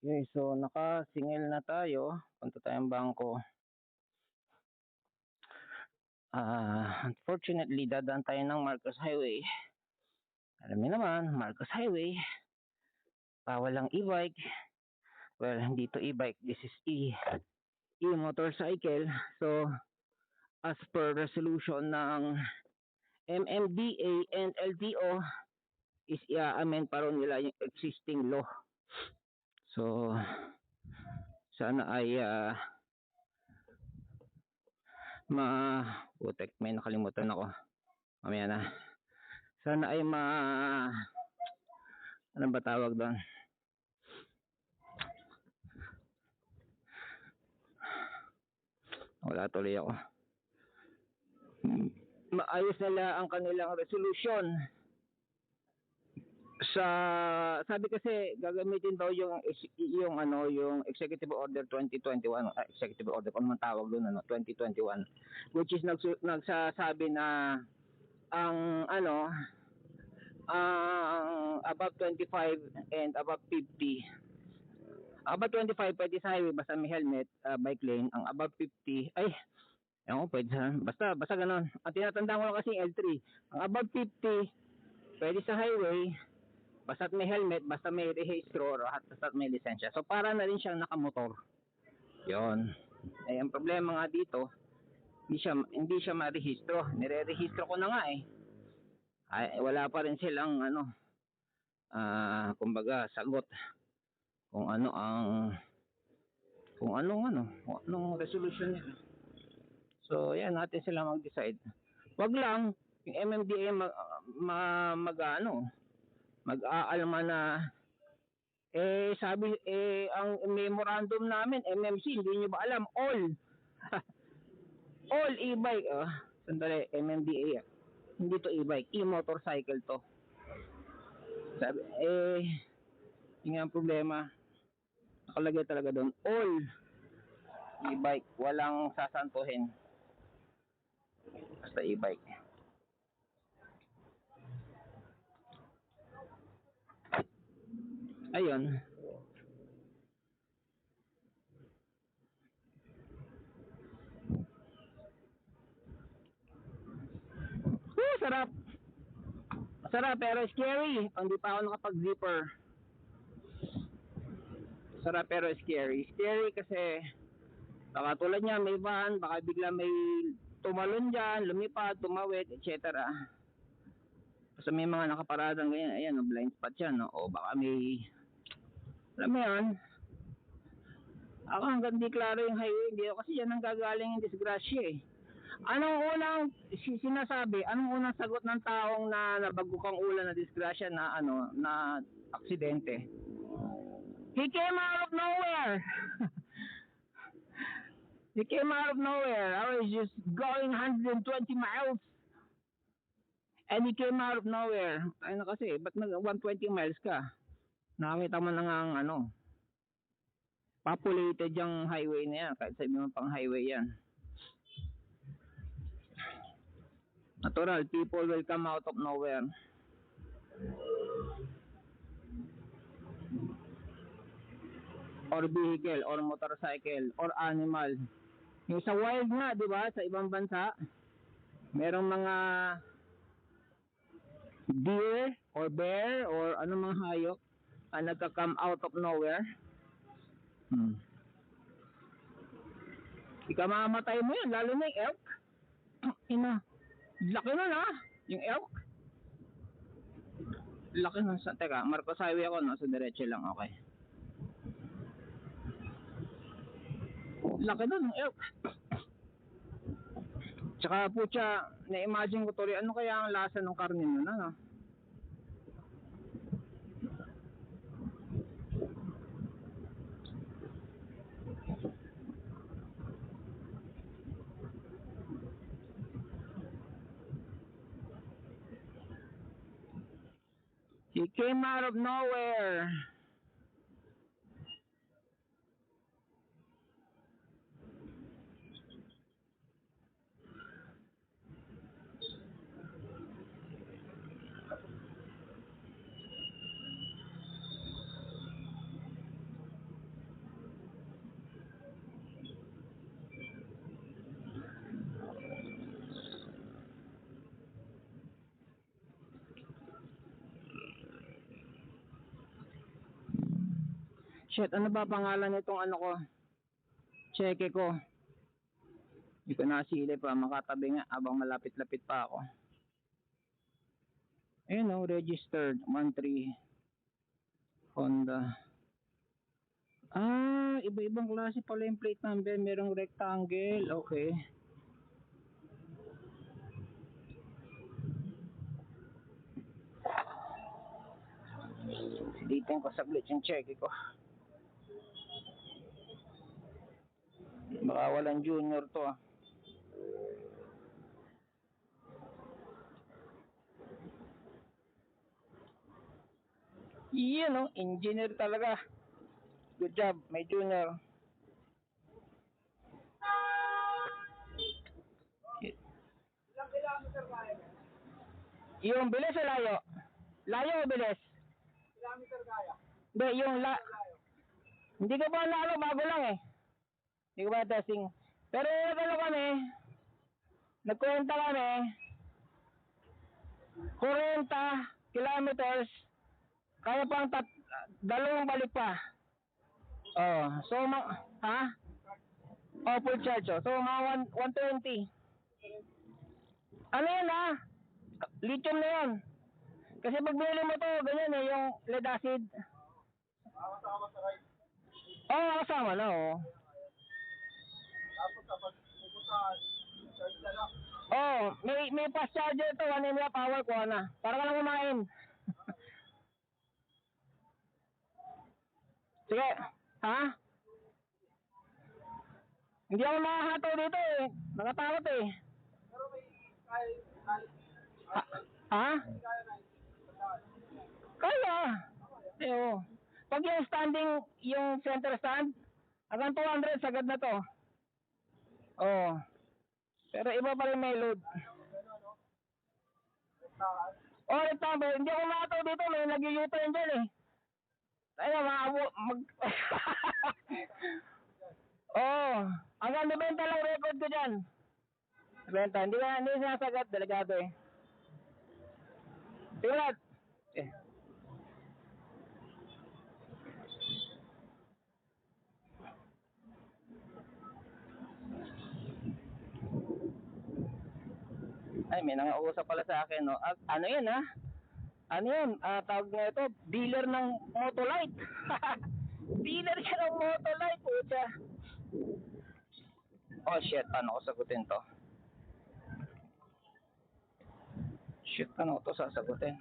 Okay, so nakasingil na tayo. Punta tayong bangko. Unfortunately, dadaan tayo ng Marcos Highway. Alam niyo naman, Marcos Highway, bawal ang e-bike. Well, hindi to e-bike, this is e-motorcycle. So, as per resolution ng MMDA and LTO, is i-amend pa rin nila yung existing law. So, sana ay putek, may nakalimutan ako. Mamaya na. Sana ay ano ba tawag doon? Wala tuloy ako. Maayos nila ang kanilang resolution. Sabi kasi gagamitin daw yung Executive Order 2021, Executive Order kung man tawag doon 2021, which is nagsasabi na ang above 25 and above 50. Above 25 pwede sa highway basta may helmet, bike lane. Ang above 50 ay pwede basta ganoon. Ang tinatandaan ko lang kasi L3. Ang above 50 pwede sa highway basta may helmet, basta may rehistro, basta may lisensya. So para na rin siyang nakamotor. 'Yon. Eh ang problema nga dito, hindi siya marehistro. Nire-rehistro ko na nga eh. Ay, wala pa rin silang kumbaga sagot kung anong resolution nila. So yan, natin sila mag-decide. Wag lang yung MMDA mag-aalma na sabi ang memorandum namin MMC, hindi nyo ba alam all e-bike sandali, MMDA hindi to e-bike, e-motorcycle to. Sabi yung ang problema nakalagay talaga doon all e-bike, walang sasantuhin basta e-bike. Ayun. Sarap. Sarap pero scary. Hindi pa ako nakapag-zipper. Sarap pero scary. Scary kasi baka tulad niya may van, baka bigla may tumalon dyan, lumipad, tumawid, etc. Kasi may mga nakaparadang ganyan. Ayan, blind spot yan. O baka may alam mo yan. Ako hanggang di klaro yung highway. Hindi kasi yan ang gagaling yung disgrasya eh. Anong unang sinasabi? Anong unang sagot ng taong na nabagukang ulan na disgrasya na na aksidente? He came out of nowhere. He came out of nowhere. I was just going 120 miles. And he came out of nowhere. Ay na kasi, ba't nag 120 miles ka? Nakakita mo na nga populated yung highway na yan. Kahit sabi mo pang highway yan. Natural, people will come out of nowhere. Or vehicle, or motorcycle, or animal. Yung sa wild nga, di ba? Sa ibang bansa, merong mga deer, or bear, or anong mga hayop nagka-come out of nowhere. Ikamamatay mo yan, lalo na yung elk. Laki nun yung elk. Laki nun. Teka, Marcos Highway ako, sa diretso lang, okay. Laki nun yung elk. Tsaka putya, na-imagine ko tuloy, ano kaya ang lasa ng karne nun, He came out of nowhere. Shit, ano ba pangalan nitong ano ko? Cheque ko. Hindi ko nasilip pa, makatabi nga abang malapit-lapit pa ako. Ayun o, registered, 13 Honda. Ah, iba-ibang klase pala yung plate number. Merong rectangle, okay. Silitin ko saglit yung cheque ko. Baka walang junior to ah. Yan o, engineer talaga. Good job, may junior. Yung bilis o layo? Layo o bilis? Kilometer kaya? Hindi, hindi ko pa naano, bago lang eh. Hindi ko pa testing. Pero ano kami, nagkwenta kami, 40 kilometers, kaya pang dalawang balik pa. Oh, so ha? Oh, full charge oh. So mga 120. Ano yan ha? Lithium na yan. Kasi pag binili mo to, ganyan eh, yung lead acid. Kasama sa ride? Oo, kasama na oh. Tapos kapag pupunta, charge na lang. Oh, may fast charger to, 1 mAh power ko na. Para ka lang kumain. Sige, ha? Hindi ako makahataw dito eh. Nakatakot eh. Pero may ha? Kaya. Oo. Pag yung standing, yung center stand, hanggang 200 sagad na to. Oo. Pero iba pa rin may load. Oh, rectangle. Hindi ako makataw dito. May nag-u-turn dyan eh. Ayun, oh, hanggang 90 lang record ko dyan. 90. Hindi sinasagad. Delikado eh. Tingnan. Eh. Ay, may nangausap pala sa akin, no? Ano yun, ha? Ano yun? Tawag nga ito, dealer ng Motolite. Dealer siya ng Motolite, pucha. Oh, shit. Paano ko sagutin to? Shit, paano ko to sasagutin?